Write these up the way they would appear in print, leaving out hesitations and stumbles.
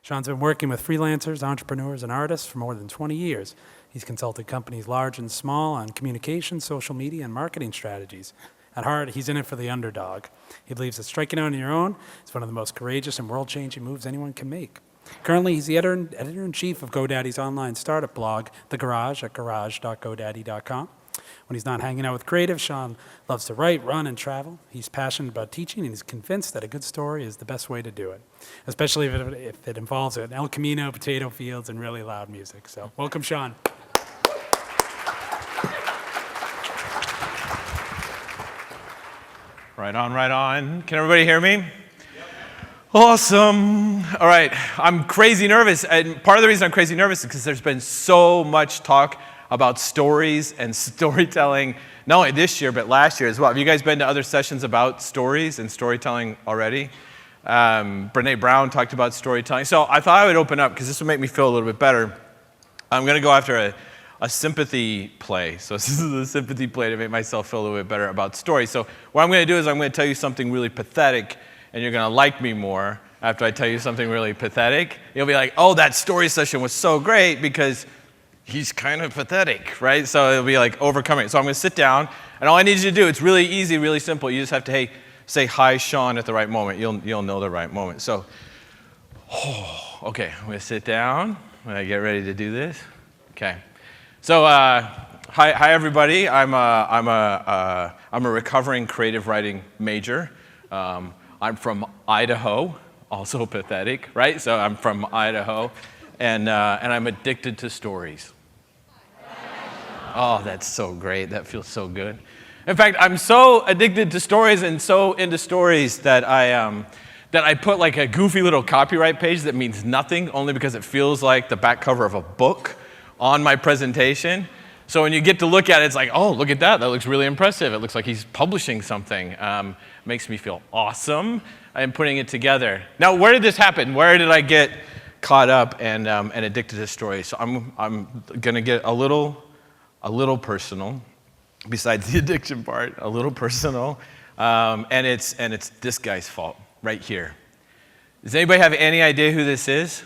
Shawn's been working with freelancers, entrepreneurs, and artists for more than 20 years. He's consulted companies large and small on communication, social media, and marketing strategies. At heart, he's in it for the underdog. He believes that striking out on your own is one of the most courageous and world-changing moves anyone can make. Currently, he's the editor-in-chief of GoDaddy's online startup blog, The Garage, at garage.godaddy.com. When he's not hanging out with creatives, Shawn loves to write, run, and travel. He's passionate about teaching, and he's convinced that a good story is the best way to do it, especially if it involves an El Camino, potato fields, and really loud music. So welcome, Shawn. Right on, right on. Can everybody hear me? Awesome. All right, I'm crazy nervous. And part of the reason I'm crazy nervous is because there's been so much talk about stories and storytelling, not only this year, but last year as well. Have you guys been to other sessions about stories and storytelling already? Brene Brown talked about storytelling. So I thought I would open up, because this would make me feel a little bit better. I'm going to go after a sympathy play. So this is a sympathy play to make myself feel a little bit better about stories. So what I'm going to do is I'm going to tell you something really pathetic, and you're going to like me more after I tell you something really pathetic. You'll be like, oh, that story session was so great because he's kind of pathetic, right? So it'll be like overcoming. So I'm going to sit down, and all I need you to do, it's really easy, really simple. You just have to, say hi, Shawn, at the right moment. You'll know the right moment. So, okay, I'm going to sit down. I'm going to get ready to do this. Okay. So, hi everybody. I'm a recovering creative writing major. I'm from Idaho, also pathetic, right? So I'm from Idaho, and I'm addicted to stories. Oh, that's so great. That feels so good. In fact, I'm so addicted to stories and so into stories that I put like a goofy little copyright page that means nothing, only because it feels like the back cover of a book on my presentation. So when you get to look at it, it's like, oh, look at that. That looks really impressive. It looks like he's publishing something. Makes me feel awesome. I'm putting it together. Now, where did this happen? Where did I get caught up and addicted to stories? So I'm going to get a little personal, besides the addiction part, a little personal. And it's this guy's fault right here. Does anybody have any idea who this is?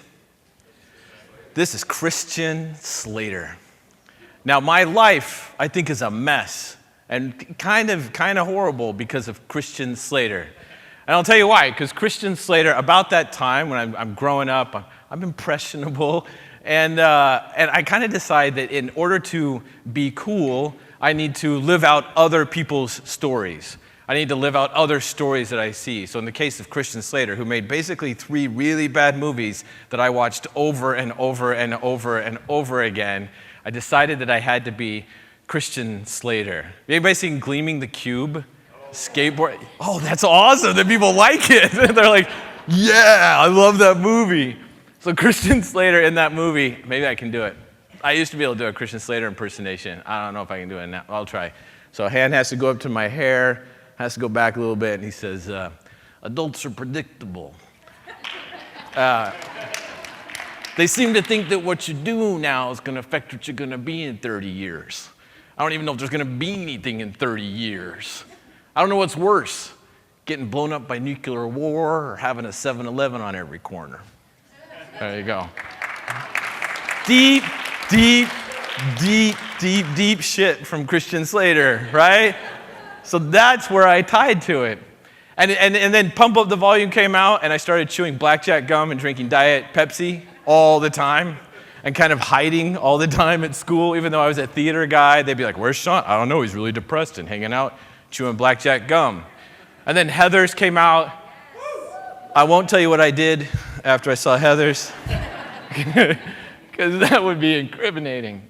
This is Christian Slater. Now, my life, I think, is a mess and kind of horrible because of Christian Slater. And I'll tell you why, because Christian Slater, about that time when I'm growing up, I'm impressionable, and I kind of decide that in order to be cool, I need to live out other people's stories. I need to live out other stories that I see. So in the case of Christian Slater, who made basically 3 really bad movies that I watched over and over and over and over again, I decided that I had to be Christian Slater. Anybody seen Gleaming the Cube? Skateboard? Oh, that's awesome that people like it. They're like, yeah, I love that movie. So Christian Slater in that movie, maybe I can do it. I used to be able to do a Christian Slater impersonation. I don't know if I can do it now. I'll try. So a hand has to go up to my hair, has to go back a little bit, and he says, adults are predictable. They seem to think that what you do now is going to affect what you're going to be in 30 years. I don't even know if there's going to be anything in 30 years. I don't know what's worse, getting blown up by nuclear war or having a 7-Eleven on every corner. There you go. Deep, deep, deep, deep, deep shit from Christian Slater, right? So that's where I tied to it. And then Pump Up the Volume came out, and I started chewing blackjack gum and drinking Diet Pepsi all the time and kind of hiding all the time at school. Even though I was a theater guy, they'd be like, where's Shawn? I don't know, he's really depressed and hanging out, chewing blackjack gum. And then Heathers came out. I won't tell you what I did after I saw Heathers, because that would be incriminating.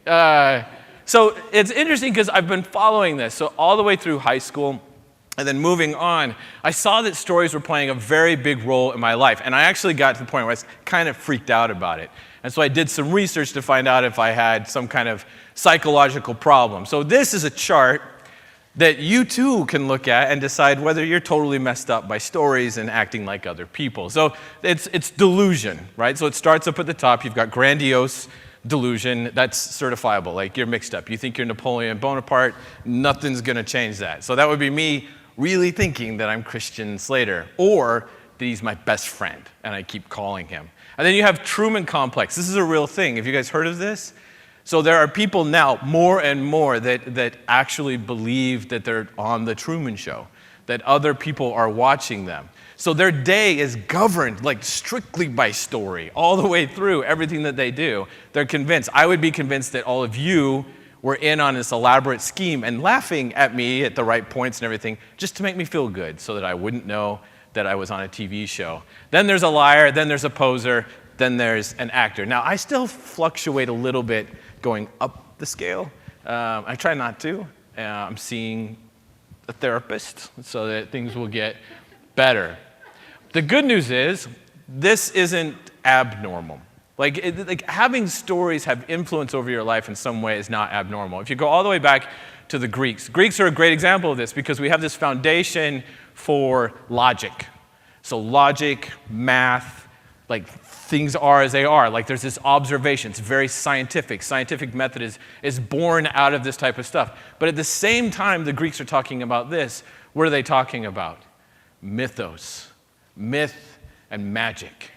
So it's interesting because I've been following this. So all the way through high school, and then moving on, I saw that stories were playing a very big role in my life. And I actually got to the point where I was kind of freaked out about it. And so I did some research to find out if I had some kind of psychological problem. So this is a chart that you too can look at and decide whether you're totally messed up by stories and acting like other people. So it's delusion, right? So it starts up at the top. You've got grandiose delusion. That's certifiable. Like, you're mixed up. You think you're Napoleon Bonaparte. Nothing's going to change that. So that would be me really thinking that I'm Christian Slater, or that he's my best friend and I keep calling him. And then you have Truman Complex. This is a real thing. Have you guys heard of this? So there are people now, more and more, that actually believe that they're on the Truman Show, that other people are watching them. So their day is governed like strictly by story, all the way through everything that they do. They're convinced. I would be convinced that all of you were in on this elaborate scheme and laughing at me at the right points and everything, just to make me feel good so that I wouldn't know that I was on a TV show. Then there's a liar, then there's a poser, then there's an actor. Now, I still fluctuate a little bit going up the scale. I try not to. I'm seeing a therapist so that things will get better. The good news is, this isn't abnormal. Like having stories have influence over your life in some way is not abnormal. If you go all the way back to the Greeks are a great example of this because we have this foundation for logic. So logic, math, like things are as they are. Like there's this observation. It's very scientific. Scientific method is born out of this type of stuff. But at the same time the Greeks are talking about this, what are they talking about? Mythos, myth, and magic.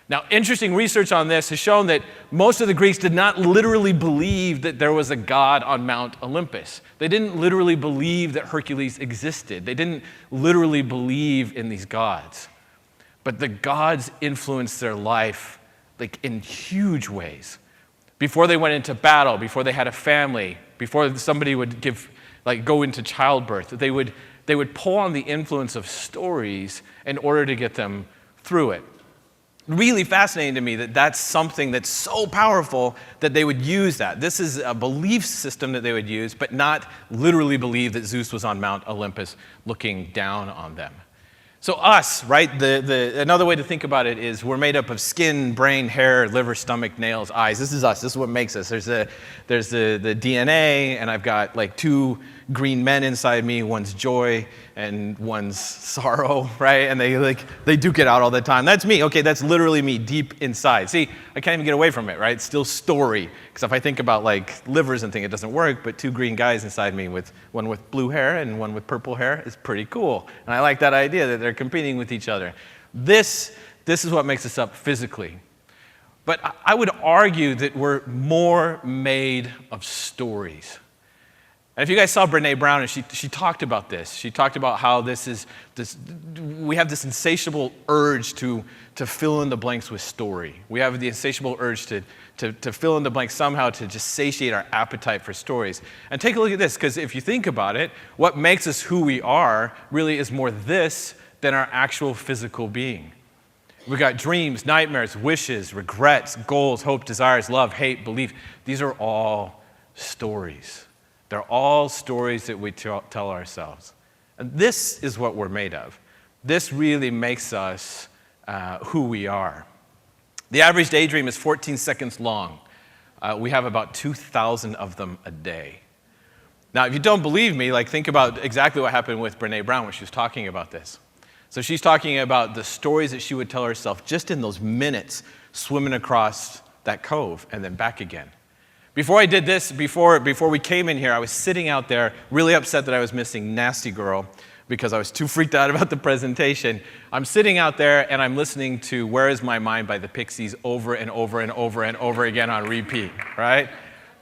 Now, interesting research on this has shown that most of the Greeks did not literally believe that there was a god on Mount Olympus. They didn't literally believe that Hercules existed. They didn't literally believe in these gods. But the gods influenced their life like in huge ways. Before they went into battle, before they had a family, before somebody would go into childbirth, they would pull on the influence of stories in order to get them through it. Really fascinating to me that that's something that's so powerful that they would use that. This is a belief system that they would use, but not literally believe that Zeus was on Mount Olympus looking down on them. So us, right, another way to think about it is we're made up of skin, brain, hair, liver, stomach, nails, eyes. This is us. This is what makes us. There's the DNA, and I've got like two green men inside me. One's joy and one's sorrow, right? And they duke it out all the time. That's me. Okay, that's literally me deep inside. See, I can't even get away from it, right? It's still story. Because if I think about like livers and things, it doesn't work. But two green guys inside me, one with blue hair and one with purple hair, is pretty cool. And I like that idea that they're competing with each other. This is what makes us up physically. But I would argue that we're more made of stories. And if you guys saw Brené Brown, and she talked about this. She talked about how we have this insatiable urge to fill in the blanks with story. We have the insatiable urge to fill in the blanks somehow to just satiate our appetite for stories. And take a look at this, because if you think about it, what makes us who we are really is more this than our actual physical being. We've got dreams, nightmares, wishes, regrets, goals, hope, desires, love, hate, belief. These are all stories. They're all stories that we tell ourselves. And this is what we're made of. This really makes us who we are. The average daydream is 14 seconds long. We have about 2,000 of them a day. Now, if you don't believe me, think about exactly what happened with Brené Brown when she was talking about this. So she's talking about the stories that she would tell herself just in those minutes swimming across that cove and then back again. Before I did this, before we came in here, I was sitting out there really upset that I was missing Nasty Girl because I was too freaked out about the presentation. I'm sitting out there and I'm listening to Where Is My Mind by the Pixies over and over and over and over again on repeat, right?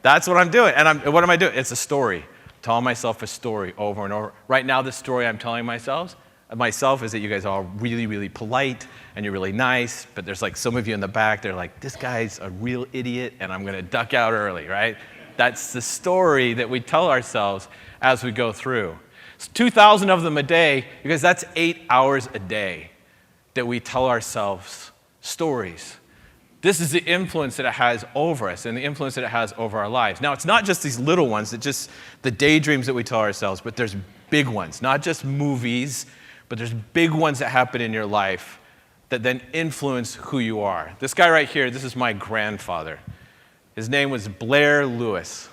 That's what I'm doing. And what am I doing? It's a story. Telling myself a story over and over. Right now, the story I'm telling myself is that you guys are all really, really polite and you're really nice, but there's some of you in the back, they're like, this guy's a real idiot and I'm gonna duck out early, right? That's the story that we tell ourselves as we go through. It's 2,000 of them a day, because that's 8 hours a day that we tell ourselves stories. This is the influence that it has over us and the influence that it has over our lives. Now, it's not just these little ones, just the daydreams that we tell ourselves, but there's big ones, not just movies, but there's big ones that happen in your life that then influence who you are. This guy right here, this is my grandfather. His name was Blair Lewis.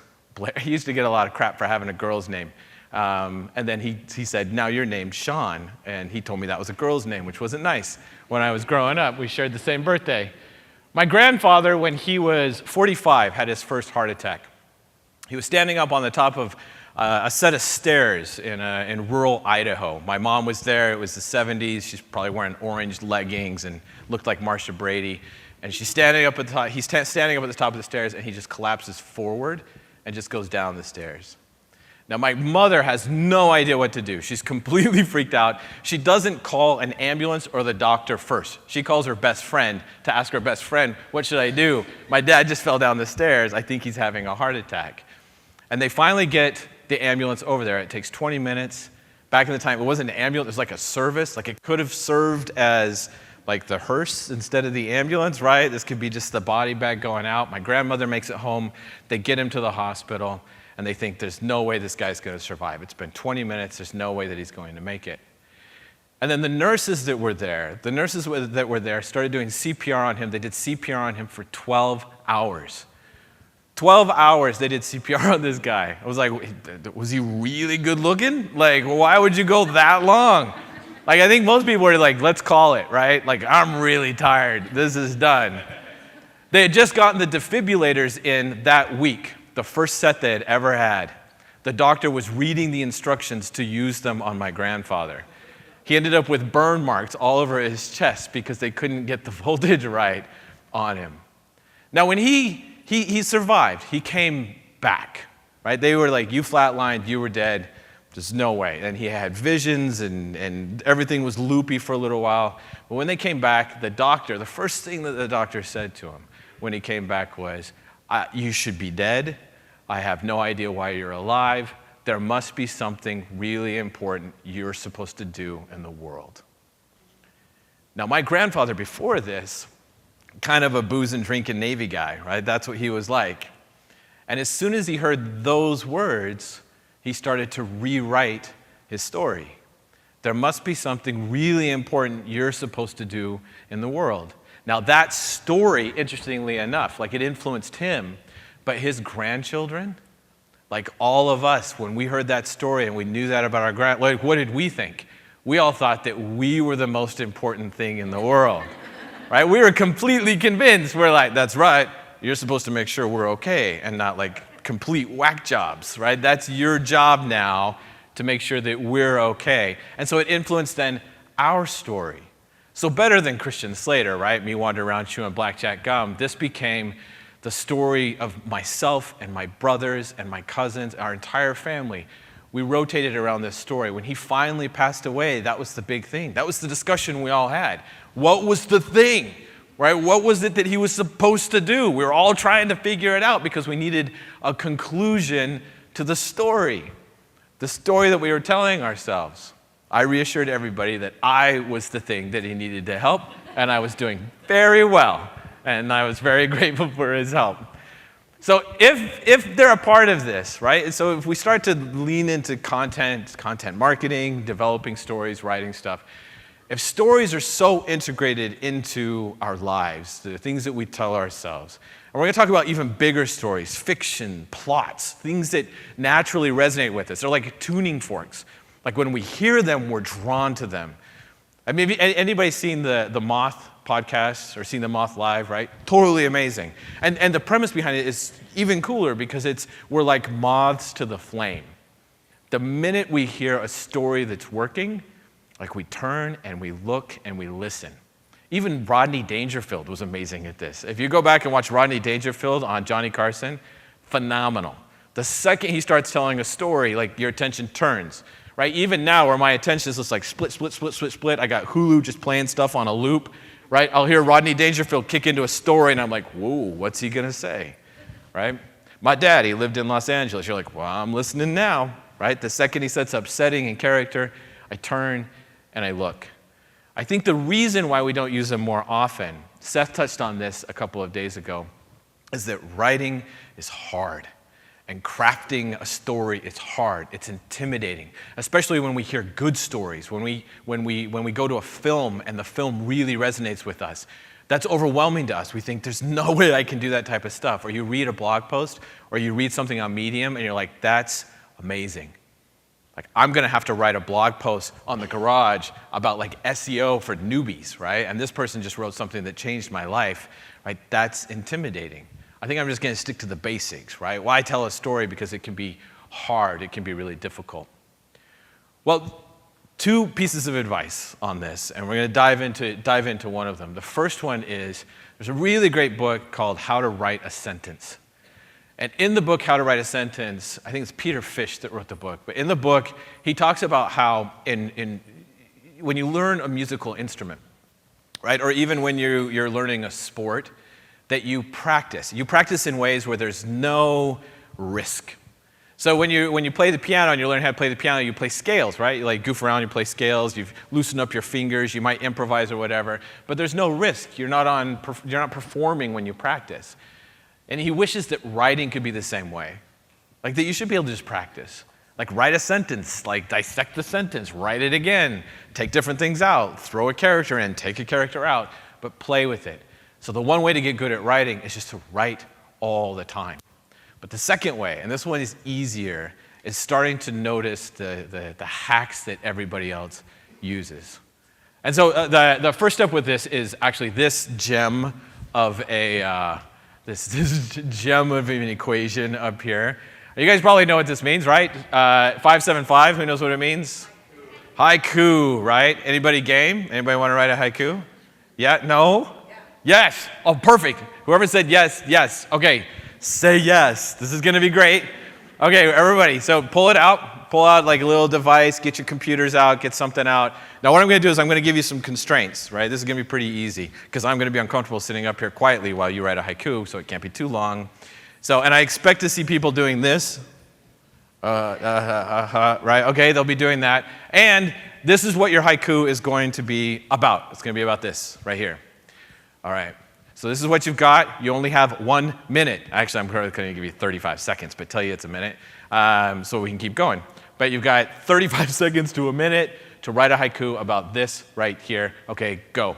He used to get a lot of crap for having a girl's name. And then he said, now you're named Shawn. And he told me that was a girl's name, which wasn't nice. When I was growing up, we shared the same birthday. My grandfather, when he was 45, had his first heart attack. He was standing up on the top of a set of stairs in rural Idaho. My mom was there. It was the 70s. She's probably wearing orange leggings and looked like Marsha Brady. And she's standing up at the top, he's standing up at the top of the stairs, and he just collapses forward and just goes down the stairs. Now, my mother has no idea what to do. She's completely freaked out. She doesn't call an ambulance or the doctor first. She calls her best friend to ask her best friend, what should I do? My dad just fell down the stairs. I think he's having a heart attack. And they finally get the ambulance over there. It takes 20 minutes. Back in the time, it wasn't an ambulance. It was like a service. Like it could have served as like the hearse instead of the ambulance, right? This could be just the body bag going out. My grandmother makes it home. They get him to the hospital. And they think there's no way this guy's going to survive. It's been 20 minutes. There's no way that he's going to make it. And then the nurses that were there started doing CPR on him. They did CPR on him for 12 hours. 12 hours they did CPR on this guy. I was like, was he really good looking? Like, why would you go that long? Like, I think most people were like, let's call it, right? Like, I'm really tired. This is done. They had just gotten the defibrillators in that week. The first set they had ever had. The doctor was reading the instructions to use them on my grandfather. He ended up with burn marks all over his chest because they couldn't get the voltage right on him. Now, when he survived, he came back, right? They were like, you flatlined, you were dead, there's no way. And he had visions and everything was loopy for a little while. But when they came back, the first thing that the doctor said to him when he came back was, you should be dead. I have no idea why you're alive. There must be something really important you're supposed to do in the world. Now, my grandfather before this, kind of a booze and drinking Navy guy, right? That's what he was like. And as soon as he heard those words, he started to rewrite his story. There must be something really important you're supposed to do in the world. Now, that story, interestingly enough, like it influenced him, but his grandchildren, like all of us, when we heard that story and we knew that about our like what did we think? We all thought that we were the most important thing in the world, right? We were completely convinced. We're like, that's right. You're supposed to make sure we're okay and not like complete whack jobs, right? That's your job now to make sure that we're okay. And so it influenced then our story. So better than Christian Slater, right? Me wandering around chewing blackjack gum. This became the story of myself and my brothers and my cousins, our entire family. We rotated around this story. When he finally passed away, that was the big thing. That was the discussion we all had. What was the thing, right? What was it that he was supposed to do? We were all trying to figure it out because we needed a conclusion to the story that we were telling ourselves. I reassured everybody that I was the thing that he needed to help, and I was doing very well. And I was very grateful for his help. So if they're a part of this, right? So if we start to lean into content marketing, developing stories, writing stuff, if stories are so integrated into our lives, the things that we tell ourselves, and we're going to talk about even bigger stories, fiction, plots, things that naturally resonate with us. They're like tuning forks. Like when we hear them, we're drawn to them. And maybe anybody seen the Moth podcast or seen the Moth live, right? Totally amazing. And the premise behind it is even cooler because we're like moths to the flame. The minute we hear a story that's working, like we turn and we look and we listen. Even Rodney Dangerfield was amazing at this. If you go back and watch Rodney Dangerfield on Johnny Carson, phenomenal. The second he starts telling a story, like your attention turns. Right? Even now where my attention is just like split. I got Hulu just playing stuff on a loop. Right? I'll hear Rodney Dangerfield kick into a story and I'm like, whoa, what's he going to say? Right? My dad, he lived in Los Angeles. You're like, well, I'm listening now. Right? The second he sets up setting and character, I turn and I look. I think the reason why we don't use them more often, Seth touched on this a couple of days ago, is that writing is hard. And crafting a story, it's hard, it's intimidating, especially when we hear good stories, when we go to a film and the film really resonates with us. That's overwhelming to us. We think there's no way I can do that type of stuff. Or you read a blog post or you read something on Medium and you're like, that's amazing. Like I'm gonna have to write a blog post on the garage about like SEO for newbies, right? And this person just wrote something that changed my life, right? That's intimidating. I think I'm just going to stick to the basics, right? Why tell a story? Because it can be hard. It can be really difficult. Well, two pieces of advice on this, and we're going to dive into one of them. The first one is, there's a really great book called How to Write a Sentence. And in the book, How to Write a Sentence, I think it's Peter Fish that wrote the book, but in the book, he talks about how when you learn a musical instrument, right, or even when you're learning a sport, that you practice. You practice in ways where there's no risk. So when you play the piano and you learn how to play the piano, you play scales, right? You like goof around, you play scales, you loosen up your fingers, you might improvise or whatever, but there's no risk. You're not performing when you practice. And he wishes that writing could be the same way. Like that you should be able to just practice. Like write a sentence, like dissect the sentence, write it again, take different things out, throw a character in, take a character out, but play with it. So the one way to get good at writing is just to write all the time. But the second way, and this one is easier, is starting to notice the hacks that everybody else uses. And so the first step with this is actually this gem of this gem of an equation up here. You guys probably know what this means, right? 575, who knows what it means? Haiku, right? Anybody game? Anybody want to write a haiku? Yeah? No? Yeah. Yes. Oh, perfect. Whoever said yes, yes. Okay. Say yes. This is going to be great. Okay, everybody, so pull it out. Pull out like a little device, get your computers out, get something out. Now what I'm going to do is I'm going to give you some constraints, right? This is going to be pretty easy because I'm going to be uncomfortable sitting up here quietly while you write a haiku, so it can't be too long. So, and I expect to see people doing this. Right? Okay, they'll be doing that. And this is what your haiku is going to be about. It's going to be about this right here. All right. So this is what you've got. You only have 1 minute. Actually, I'm going to give you 35 seconds, but tell you it's a minute so we can keep going. But you've got 35 seconds to a minute to write a haiku about this right here. Okay, go.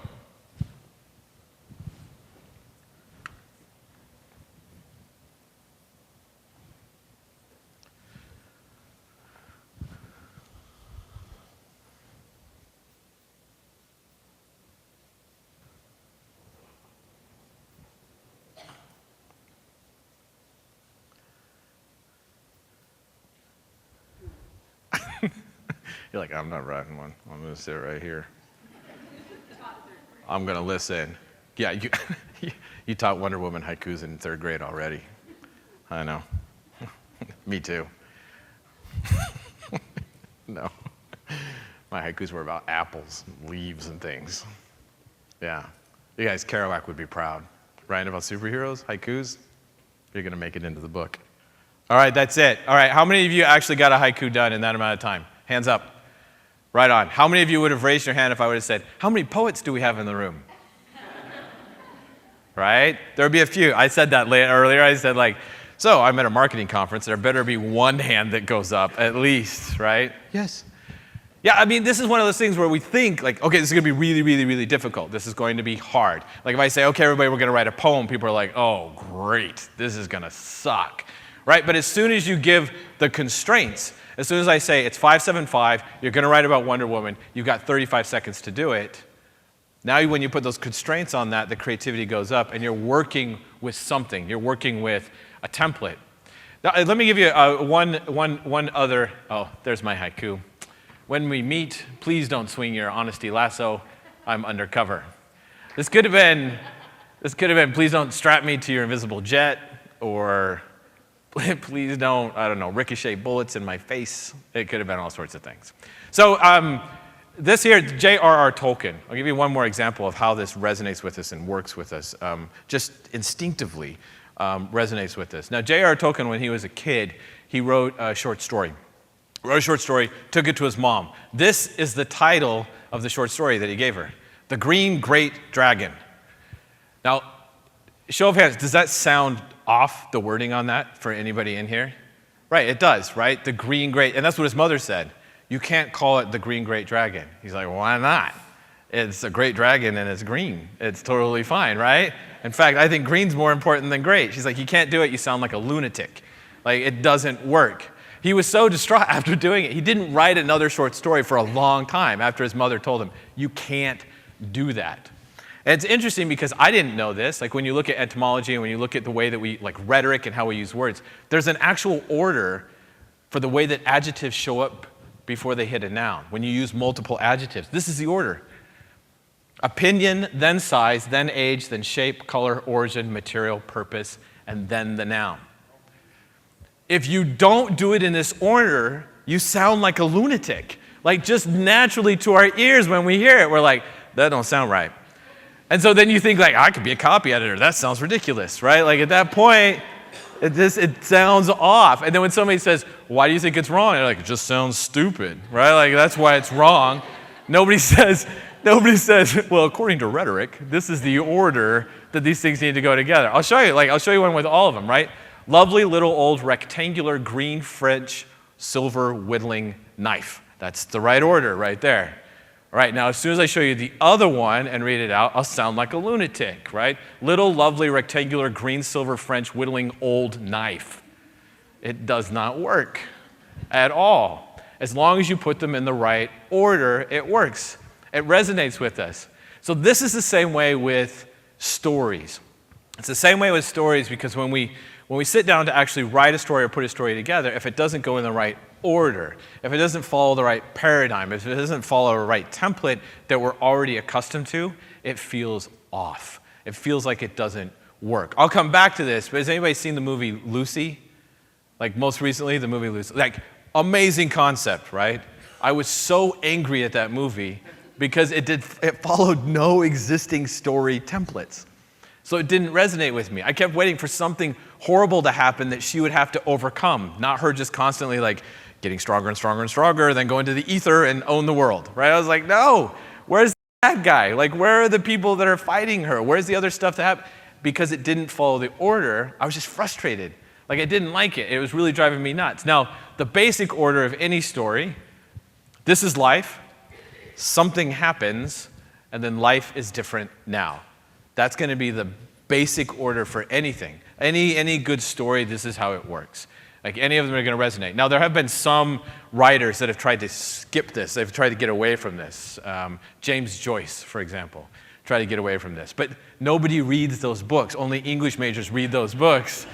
You're like, I'm not writing one. I'm going to sit right here. I'm going to listen. Yeah, you taught Wonder Woman haikus in 3rd grade already. I know. Me too. No. My haikus were about apples, and leaves, and things. Yeah. You guys, Kerouac would be proud. Writing about superheroes, haikus, you're going to make it into the book. All right, that's it. All right, how many of you actually got a haiku done in that amount of time? Hands up. Right on. How many of you would have raised your hand if I would have said, how many poets do we have in the room? Right? There would be a few. I said that earlier. I said so I'm at a marketing conference. There better be one hand that goes up at least, right? Yes. Yeah, I mean, this is one of those things where we think okay, this is going to be really, really, really difficult. This is going to be hard. Like if I say, okay, everybody, we're going to write a poem, people are like, oh, great. This is going to suck. Right? But as soon as you give the constraints, as soon as I say it's 575, you're going to write about Wonder Woman, you've got 35 seconds to do it. Now when you put those constraints on that, the creativity goes up and you're working with something. You're working with a template. Now, let me give you one other, there's my haiku. When we meet, please don't swing your honesty lasso. I'm undercover. This could have been, please don't strap me to your invisible jet, or please don't, ricochet bullets in my face. It could have been all sorts of things. So this here, Jrr Tolkien. I'll give you one more example of how this resonates with us and works with us, just instinctively resonates with us. Now, Jrr Tolkien, when he was a kid, he wrote a short story. Took it to his mom. This is the title of the short story that he gave her, The Green Great Dragon. Now, show of hands, does that sound off, the wording on that, for anybody in here? Right, it does, right? The Green Great, and that's what his mother said. You can't call it the Green Great Dragon. He's like, why not? It's a great dragon and it's green. It's totally fine, right? In fact, I think green's more important than great. She's like, you can't do it, you sound like a lunatic. Like, it doesn't work. He was so distraught after doing it, he didn't write another short story for a long time after his mother told him, you can't do that. And it's interesting because I didn't know this. Like when you look at etymology and when you look at the way that we, like rhetoric and how we use words, there's an actual order for the way that adjectives show up before they hit a noun. When you use multiple adjectives, this is the order. Opinion, then size, then age, then shape, color, origin, material, purpose, and then the noun. If you don't do it in this order, you sound like a lunatic. Like just naturally to our ears when we hear it, we're like, that don't sound right. And so then you think like, I could be a copy editor. That sounds ridiculous, right? Like at that point, it sounds off. And then when somebody says, why do you think it's wrong? You're like, it just sounds stupid, right? Like that's why it's wrong. Nobody says, well, according to rhetoric, this is the order that these things need to go together. I'll show you one with all of them, right? Lovely little old rectangular green French silver whittling knife. That's the right order right there. All right, now as soon as I show you the other one and read it out, I'll sound like a lunatic, right? Little lovely rectangular green silver French whittling old knife. It does not work at all. As long as you put them in the right order, it works. It resonates with us. So this is the same way with stories. It's the same way with stories because when we sit down to actually write a story or put a story together, if it doesn't go in the right order, if it doesn't follow the right paradigm, if it doesn't follow a right template that we're already accustomed to, it feels off. It feels like it doesn't work. I'll come back to this, but has anybody seen the movie Lucy? Like most recently, the movie Lucy. Like, amazing concept, right? I was so angry at that movie because it followed no existing story templates. So it didn't resonate with me. I kept waiting for something horrible to happen that she would have to overcome, not her just constantly like getting stronger and stronger and stronger, then go into the ether and own the world, right? I was like, no, where's that guy? Like, where are the people that are fighting her? Where's the other stuff that happened? Because it didn't follow the order, I was just frustrated. Like, I didn't like it. It was really driving me nuts. Now, the basic order of any story, this is life, something happens, and then life is different now. That's going to be the basic order for anything. Any good story, this is how it works. Like any of them are going to resonate. Now, there have been some writers that have tried to skip this. They've tried to get away from this. James Joyce, for example, tried to get away from this. But nobody reads those books. Only English majors read those books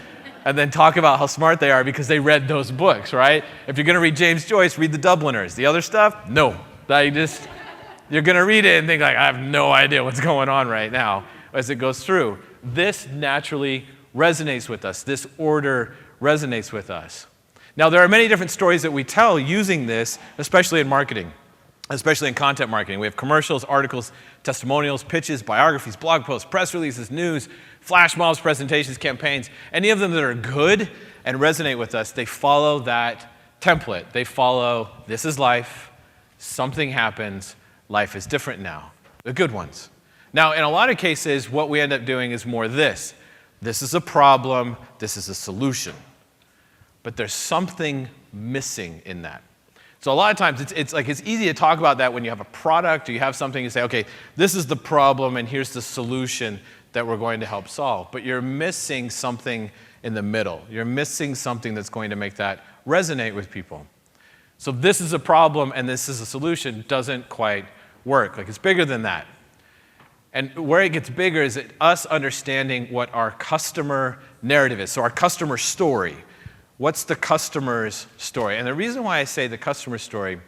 and then talk about how smart they are because they read those books, right? If you're going to read James Joyce, read the Dubliners. The other stuff, no. You're going to read it and think like, I have no idea what's going on right now as it goes through. This naturally resonates with us. This order resonates with us. Now, there are many different stories that we tell using this, especially in marketing, especially in content marketing. We have commercials, articles, testimonials, pitches, biographies, blog posts, press releases, news, flash mobs, presentations, campaigns. Any of them that are good and resonate with us, they follow that template. They follow, this is life, something happens, life is different now. The good ones. Now, in a lot of cases, what we end up doing is more this. This is a problem, this is a solution. But there's something missing in that. So a lot of times, it's easy to talk about that when you have a product or you have something you say, okay, this is the problem and here's the solution that we're going to help solve. But you're missing something in the middle. You're missing something that's going to make that resonate with people. So this is a problem and this is a solution doesn't quite work. Like it's bigger than that. And where it gets bigger is us understanding what our customer narrative is. So our customer story. What's the customer's story? And the reason why I say the customer story,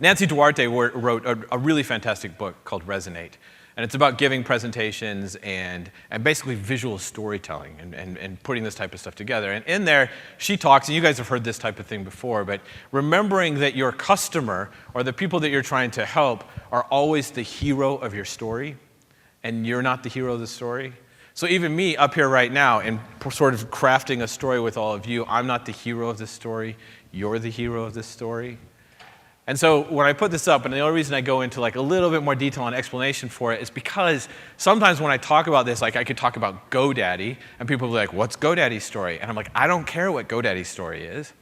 Nancy Duarte wrote a really fantastic book called Resonate. And it's about giving presentations and basically visual storytelling and putting this type of stuff together. And in there, she talks, and you guys have heard this type of thing before, but remembering that your customer or the people that you're trying to help are always the hero of your story, and you're not the hero of the story. So even me up here right now and sort of crafting a story with all of you, I'm not the hero of this story, you're the hero of this story. And so when I put this up, and the only reason I go into like a little bit more detail and explanation for it is because sometimes when I talk about this, like I could talk about GoDaddy, and people will be like, what's GoDaddy's story? And I'm like, I don't care what GoDaddy's story is.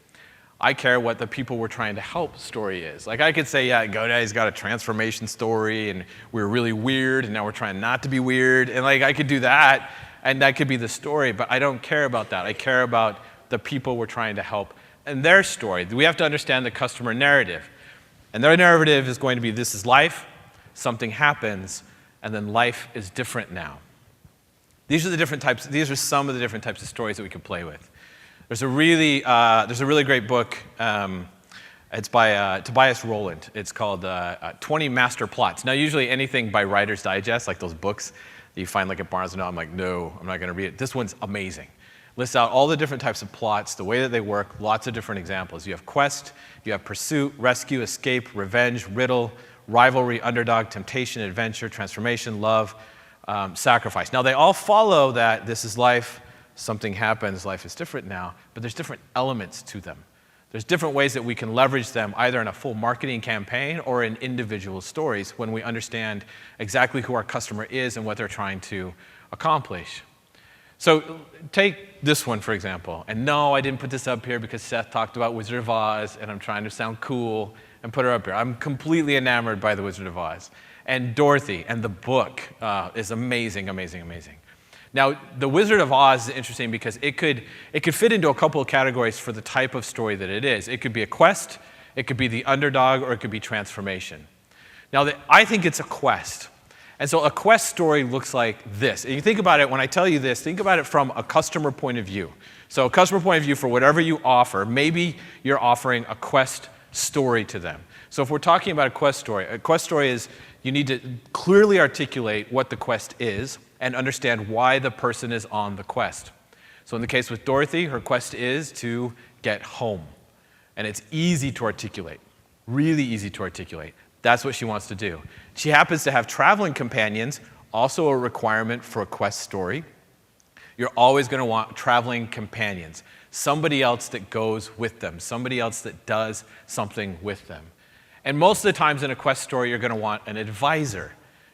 I care what the people we're trying to help story is. Like I could say, yeah, GoDaddy's got a transformation story, and we're really weird, and now we're trying not to be weird. And like I could do that, and that could be the story, but I don't care about that. I care about the people we're trying to help and their story. We have to understand the customer narrative. And their narrative is going to be, this is life, something happens, and then life is different now. These are some of the different types of stories that we can play with. There's a really great book It's by Tobias Rowland. It's called 20 Master Plots. Now, usually anything by Writer's Digest, like those books that you find like at Barnes & Noble, I'm like, no, I'm not going to read it. This one's amazing. Lists out all the different types of plots, the way that they work, lots of different examples. You have quest, you have pursuit, rescue, escape, revenge, riddle, rivalry, underdog, temptation, adventure, transformation, love, sacrifice. Now, they all follow that this is life, something happens, life is different now, but there's different elements to them. There's different ways that we can leverage them either in a full marketing campaign or in individual stories when we understand exactly who our customer is and what they're trying to accomplish. So take this one, for example. And no, I didn't put this up here because Seth talked about Wizard of Oz, and I'm trying to sound cool and put her up here. I'm completely enamored by the Wizard of Oz. And Dorothy and the book is amazing, amazing, amazing. Now, the Wizard of Oz is interesting because it could fit into a couple of categories for the type of story that it is. It could be a quest, it could be the underdog, or it could be transformation. Now, I think it's a quest. And so a quest story looks like this. And you think about it, when I tell you this, think about it from a customer point of view. So a customer point of view for whatever you offer, maybe you're offering a quest story to them. So if we're talking about a quest story is you need to clearly articulate what the quest is and understand why the person is on the quest. So in the case with Dorothy, her quest is to get home. And it's easy to articulate, really easy to articulate. That's what she wants to do. She happens to have traveling companions, also a requirement for a quest story. You're always going to want traveling companions, somebody else that goes with them, somebody else that does something with them. And most of the times in a quest story, you're going to want an advisor.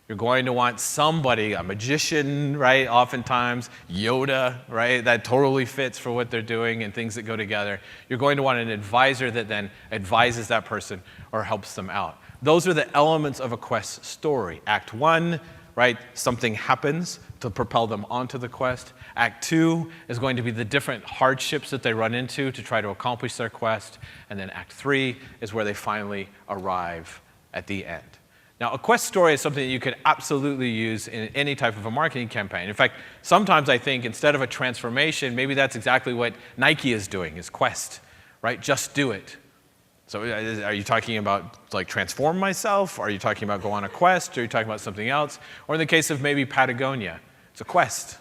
You're going to want somebody, a magician, right? Oftentimes, Yoda, right? That totally fits for what they're doing and things that go together. You're going to want an advisor that then advises that person or helps them out. Those are the elements of a quest story. Act 1, right? Something happens to propel them onto the quest. Act 2 is going to be the different hardships that they run into to try to accomplish their quest. And then Act 3 is where they finally arrive at the end. Now, a quest story is something that you could absolutely use in any type of a marketing campaign. In fact, sometimes I think instead of a transformation, maybe that's exactly what Nike is doing, is quest, right? Just do it. So are you talking about like transform myself? Are you talking about go on a quest? Are you talking about something else? Or in the case of maybe Patagonia, it's a quest.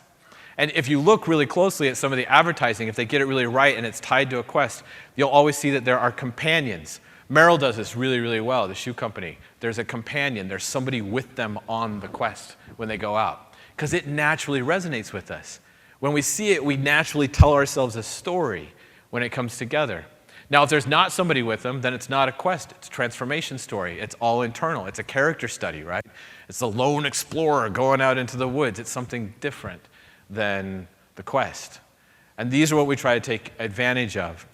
And if you look really closely at some of the advertising, if they get it really right and it's tied to a quest, you'll always see that there are companions. Merrill does this really, really well, the shoe company. There's a companion. There's somebody with them on the quest when they go out. Because it naturally resonates with us. When we see it, we naturally tell ourselves a story when it comes together. Now, if there's not somebody with them, then it's not a quest. It's a transformation story. It's all internal. It's a character study, right? It's the lone explorer going out into the woods. It's something different than the quest. And these are what we try to take advantage of.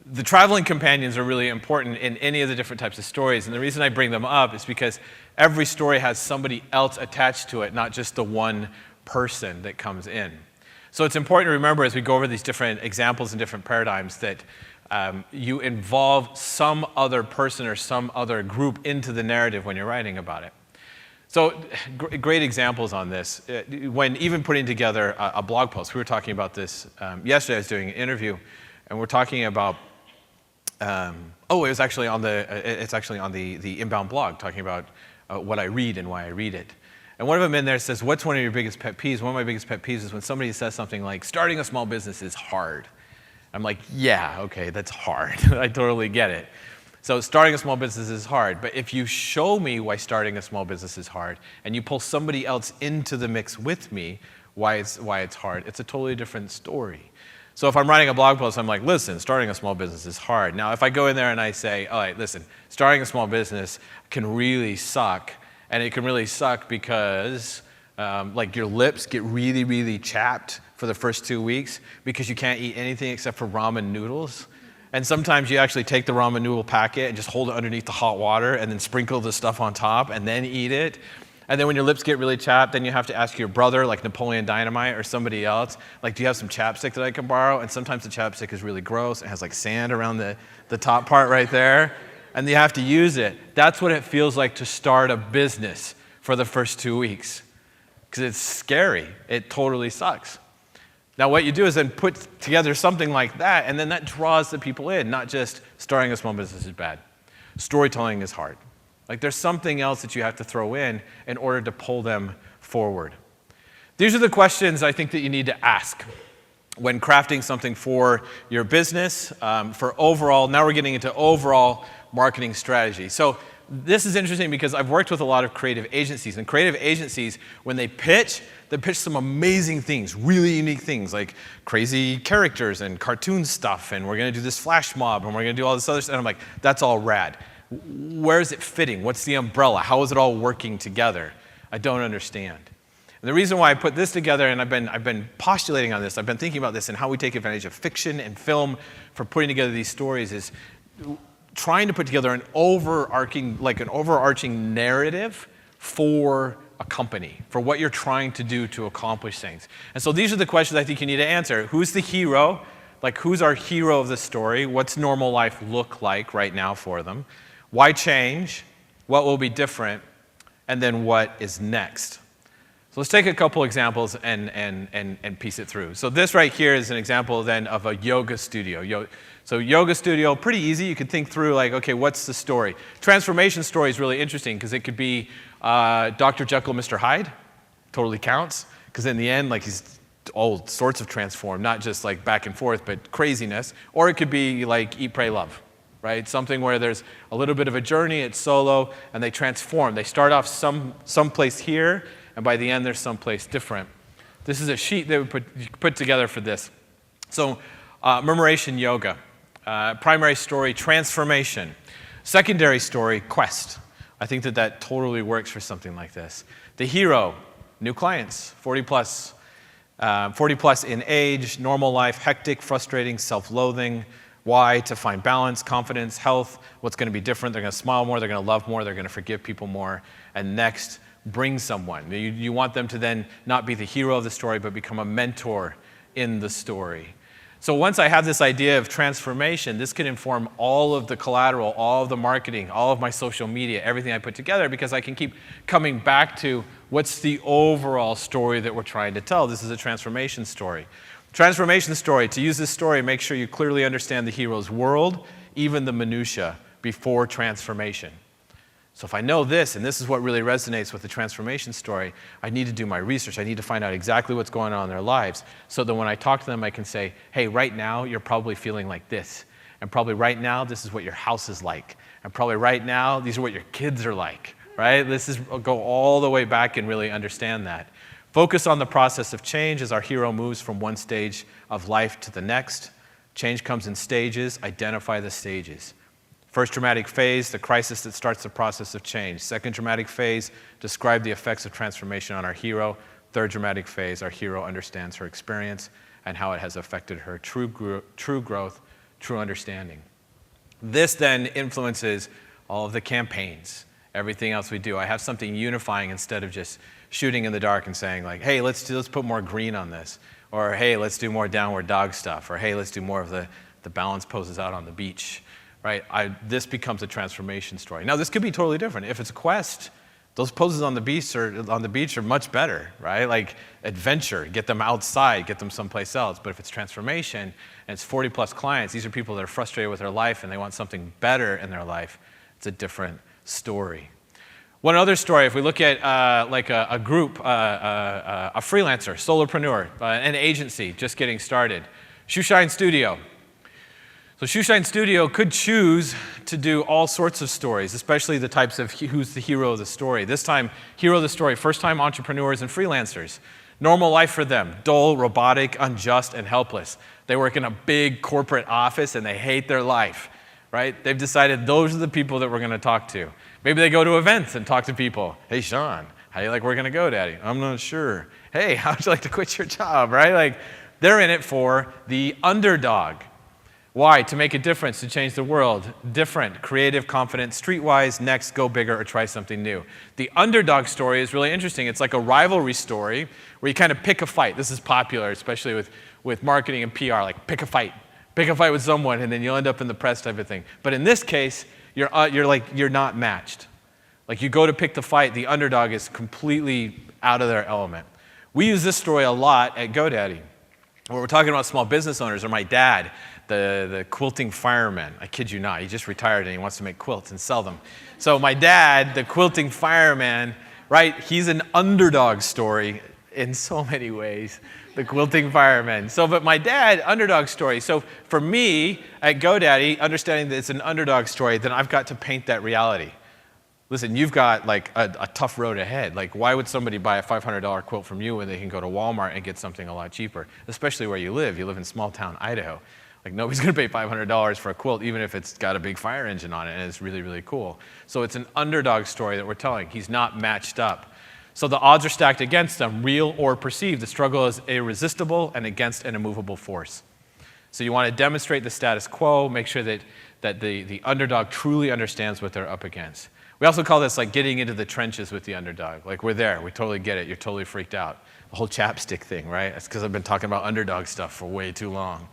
The traveling companions are really important in any of the different types of stories. And the reason I bring them up is because every story has somebody else attached to it, not just the one person that comes in. So it's important to remember as we go over these different examples and different paradigms that you involve some other person or some other group into the narrative when you're writing about it. So great examples on this. When even putting together a blog post, we were talking about this yesterday. I was doing an interview, and we're talking about. It's actually on the Inbound blog, talking about what I read and why I read it. And one of them in there says, what's one of your biggest pet peeves? One of my biggest pet peeves is when somebody says something like, starting a small business is hard. I'm like, yeah, okay, that's hard. I totally get it. So starting a small business is hard. But if you show me why starting a small business is hard, and you pull somebody else into the mix with me, why it's hard, it's a totally different story. So if I'm writing a blog post, I'm like, listen, starting a small business is hard. Now, if I go in there and I say, all right, listen, starting a small business can really suck. And it can really suck because your lips get really, really chapped for the first 2 weeks because you can't eat anything except for ramen noodles. And sometimes you actually take the ramen noodle packet and just hold it underneath the hot water and then sprinkle the stuff on top and then eat it. And then when your lips get really chapped, then you have to ask your brother, like Napoleon Dynamite or somebody else, like, do you have some chapstick that I can borrow? And sometimes the chapstick is really gross. It has like sand around the top part right there. And you have to use it. That's what it feels like to start a business for the first 2 weeks. Because it's scary. It totally sucks. Now what you do is then put together something like that, and then that draws the people in, not just starting a small business is bad. Storytelling is hard. Like there's something else that you have to throw in order to pull them forward. These are the questions I think that you need to ask when crafting something for your business, for overall, now we're getting into overall marketing strategy. So this is interesting because I've worked with a lot of creative agencies, and creative agencies, when they pitch some amazing things, really unique things, like crazy characters and cartoon stuff, and we're gonna do this flash mob, and we're gonna do all this other stuff, and I'm like, that's all rad. Where is it fitting? What's the umbrella? How is it all working together? I don't understand. And the reason why I put this together, and I've been postulating on this, I've been thinking about this and how we take advantage of fiction and film for putting together these stories, is trying to put together an overarching narrative for a company, for what you're trying to do to accomplish things. And so these are the questions I think you need to answer. Who's the hero? Like, who's our hero of the story? What's normal life look like right now for them? Why change? What will be different? And then what is next? So let's take a couple examples and piece it through. So this right here is an example then of a yoga studio. So yoga studio, pretty easy. You could think through like, okay, what's the story? Transformation story is really interesting because it could be Dr. Jekyll, Mr. Hyde. Totally counts. Because in the end, like he's all sorts of transformed, not just like back and forth, but craziness. Or it could be like Eat, Pray, Love. Right? Something where there's a little bit of a journey, it's solo, and they transform. They start off someplace here, and by the end, there's someplace different. This is a sheet that we put together for this. So, Murmuration Yoga. Primary story, transformation. Secondary story, quest. I think that totally works for something like this. The hero, new clients, 40 plus in age, normal life, hectic, frustrating, self-loathing. Why? To find balance, confidence, health. What's going to be different? They're going to smile more, they're going to love more, they're going to forgive people more. And next, bring someone. You want them to then not be the hero of the story, but become a mentor in the story. So once I have this idea of transformation, this can inform all of the collateral, all of the marketing, all of my social media, everything I put together, because I can keep coming back to what's the overall story that we're trying to tell. This is a transformation story. Transformation story, to use this story, make sure you clearly understand the hero's world, even the minutia, before transformation. So if I know this, and this is what really resonates with the transformation story, I need to do my research. I need to find out exactly what's going on in their lives, so that when I talk to them, I can say, hey, right now, you're probably feeling like this. And probably right now, this is what your house is like. And probably right now, these are what your kids are like, right? Go all the way back and really understand that. Focus on the process of change as our hero moves from one stage of life to the next. Change comes in stages. Identify the stages. First dramatic phase, the crisis that starts the process of change. Second dramatic phase, describe the effects of transformation on our hero. Third dramatic phase, our hero understands her experience and how it has affected her true growth, true understanding. This then influences all of the campaigns, everything else we do. I have something unifying instead of just shooting in the dark and saying like, hey, let's put more green on this. Or hey, let's do more downward dog stuff. Or hey, let's do more of the balance poses out on the beach. Right? This becomes a transformation story. Now, this could be totally different. If it's a quest, those poses on the beach are much better, right? Like adventure, get them outside, get them someplace else. But if it's transformation and it's 40 plus clients, these are people that are frustrated with their life and they want something better in their life. It's a different story. One other story, if we look at like a group, a freelancer, solopreneur, an agency just getting started, Shoeshine Studio. So Shoeshine Studio could choose to do all sorts of stories, especially the types of who's the hero of the story. This time, hero of the story, first-time entrepreneurs and freelancers. Normal life for them, dull, robotic, unjust, and helpless. They work in a big corporate office and they hate their life, right? They've decided those are the people that we're going to talk to. Maybe they go to events and talk to people. Hey, Shawn, how do you like working at GoDaddy? I'm not sure. Hey, how would you like to quit your job, right? Like, they're in it for the underdog. Why? To make a difference, to change the world. Different, creative, confident, streetwise, next, go bigger, or try something new. The underdog story is really interesting. It's like a rivalry story where you kind of pick a fight. This is popular, especially with marketing and PR, like pick a fight. Pick a fight with someone, and then you'll end up in the press type of thing. But in this case, you're not matched. Like you go to pick the fight, the underdog is completely out of their element. We use this story a lot at GoDaddy. Or we're talking about small business owners, or my dad, the quilting fireman. I kid you not, he just retired and he wants to make quilts and sell them. So my dad, the quilting fireman, right, he's an underdog story in so many ways, the quilting fireman. So, but my dad, underdog story. So for me, at GoDaddy, understanding that it's an underdog story, then I've got to paint that reality. Listen, you've got like a tough road ahead. Like, why would somebody buy a $500 quilt from you when they can go to Walmart and get something a lot cheaper? Especially where you live. You live in small town Idaho. Like, nobody's going to pay $500 for a quilt, even if it's got a big fire engine on it and it's really, really cool. So it's an underdog story that we're telling. He's not matched up. So the odds are stacked against him, real or perceived. The struggle is irresistible and against an immovable force. So you want to demonstrate the status quo, make sure that the underdog truly understands what they're up against. We also call this like getting into the trenches with the underdog. Like, we're there, we totally get it, you're totally freaked out. The whole chapstick thing, right? That's because I've been talking about underdog stuff for way too long.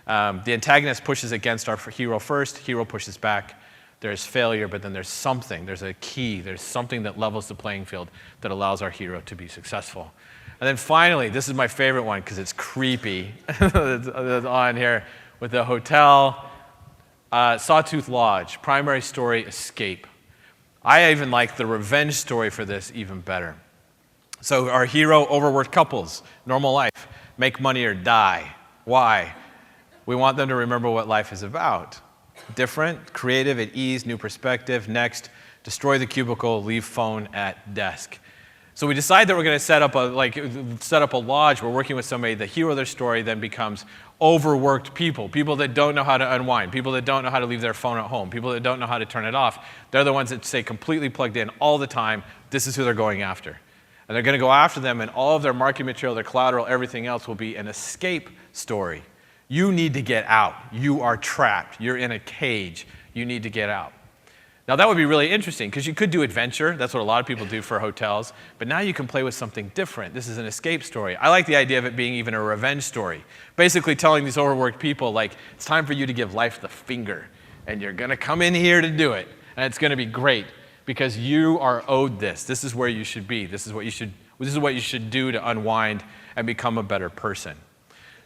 The antagonist pushes against our hero first, hero pushes back. There's failure, but then there's something, there's a key, there's something that levels the playing field that allows our hero to be successful. And then finally, this is my favorite one because it's creepy. It's on here with the hotel, Sawtooth Lodge, primary story, escape. I even like the revenge story for this even better. So our hero, overworked couples, normal life, make money or die. Why? We want them to remember what life is about. Different, creative, at ease, new perspective. Next, destroy the cubicle, leave phone at desk. So we decide that we're going to set up a lodge. We're working with somebody. The hero of their story then becomes overworked people, people that don't know how to unwind, people that don't know how to leave their phone at home, people that don't know how to turn it off. They're the ones that stay completely plugged in all the time. This is who they're going after. And they're going to go after them, and all of their marketing material, their collateral, everything else will be an escape story. You need to get out. You are trapped. You're in a cage. You need to get out. Now, that would be really interesting because you could do adventure. That's what a lot of people do for hotels. But now you can play with something different. This is an escape story. I like the idea of it being even a revenge story. Basically telling these overworked people, like, it's time for you to give life the finger. And you're going to come in here to do it. And it's going to be great because you are owed this. This is where you should be. This is what you should do to unwind and become a better person.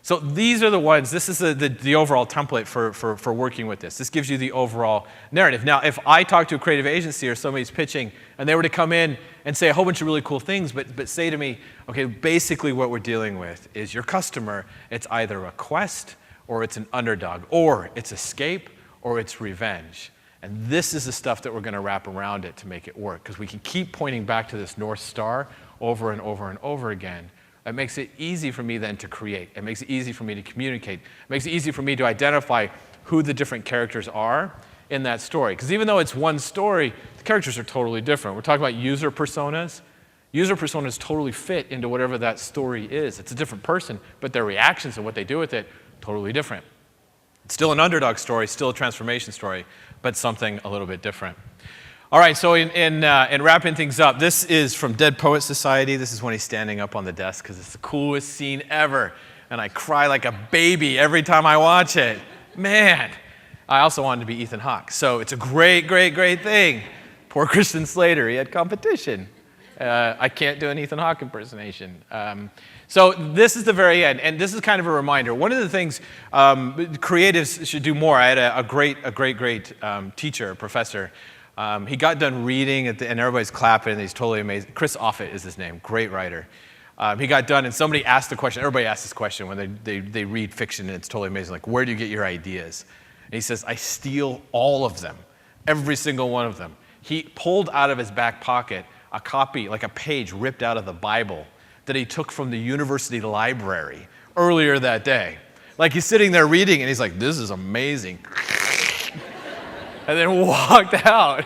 So these are the ones, this is the overall template for working with this. This gives you the overall narrative. Now, if I talk to a creative agency or somebody's pitching and they were to come in and say a whole bunch of really cool things, but say to me, okay, basically what we're dealing with is your customer, it's either a quest or it's an underdog, or it's escape or it's revenge. And this is the stuff that we're going to wrap around it to make it work, because we can keep pointing back to this North Star over and over and over again. It makes it easy for me then to create. It makes it easy for me to communicate. It makes it easy for me to identify who the different characters are in that story. Because even though it's one story, the characters are totally different. We're talking about user personas. User personas totally fit into whatever that story is. It's a different person, but their reactions and what they do with it, totally different. It's still an underdog story, still a transformation story, but something a little bit different. All right, so in wrapping things up, this is from Dead Poets Society. This is when he's standing up on the desk because it's the coolest scene ever. And I cry like a baby every time I watch it. Man, I also wanted to be Ethan Hawke. So it's a great, great, great thing. Poor Christian Slater, he had competition. I can't do an Ethan Hawke impersonation. So this is the very end, and this is kind of a reminder. One of the things creatives should do more. I had a great teacher, professor. He got done reading, and everybody's clapping, and he's totally amazing. Chris Offutt is his name, great writer. He got done, and somebody asked the question. Everybody asks this question when they read fiction, and it's totally amazing. Like, where do you get your ideas? And he says, I steal all of them, every single one of them. He pulled out of his back pocket a copy, like a page ripped out of the Bible that he took from the university library earlier that day. Like, he's sitting there reading, and he's like, this is amazing. And then walked out.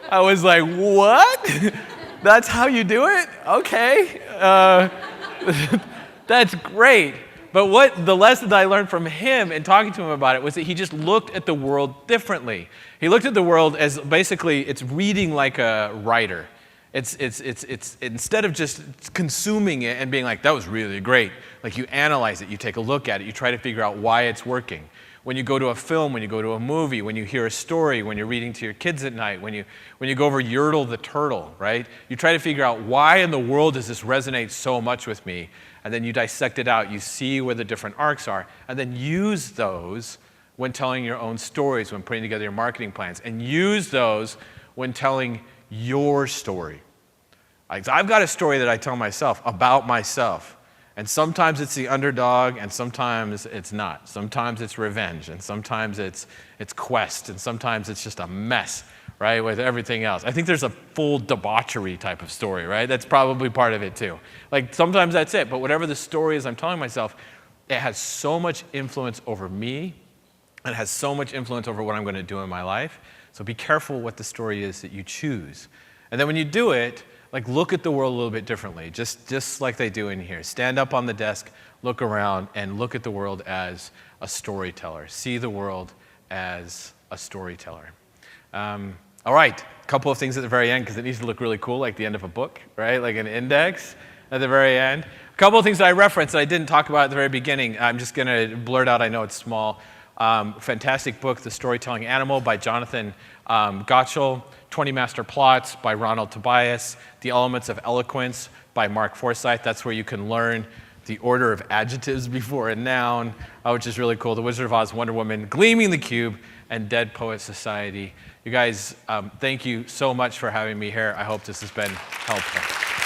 I was like, what? That's how you do it? Okay. That's great. But what the lesson that I learned from him and talking to him about it was that he just looked at the world differently. He looked at the world as basically it's reading like a writer. It's instead of just consuming it and being like, that was really great, like you analyze it, you take a look at it, you try to figure out why it's working. When you go to a film, when you go to a movie, when you hear a story, when you're reading to your kids at night, when you go over Jrr the turtle, right? You try to figure out why in the world does this resonate so much with me, and then you dissect it out. You see where the different arcs are, and then use those when telling your own stories, when putting together your marketing plans, and use those when telling your story. Like, I've got a story that I tell myself about myself, and sometimes it's the underdog, and sometimes it's not. Sometimes it's revenge, and sometimes it's quest, and sometimes it's just a mess, right, with everything else. I think there's a full debauchery type of story, right? That's probably part of it too. Like, sometimes that's it, but whatever the story is I'm telling myself, it has so much influence over me, and it has so much influence over what I'm going to do in my life. So be careful what the story is that you choose. And then when you do it, like, look at the world a little bit differently, just like they do in here. Stand up on the desk, look around, and look at the world as a storyteller. See the world as a storyteller. All right, a couple of things at the very end, because it needs to look really cool, like the end of a book, right? Like an index at the very end. A couple of things that I referenced that I didn't talk about at the very beginning. I'm just going to blurt out, I know it's small. Fantastic book, The Storytelling Animal by Jonathan Gottschall. 20 Master Plots by Ronald Tobias. The Elements of Eloquence by Mark Forsyth. That's where you can learn the order of adjectives before a noun, which is really cool. The Wizard of Oz, Wonder Woman, Gleaming the Cube, and Dead Poet Society. You guys, thank you so much for having me here. I hope this has been helpful.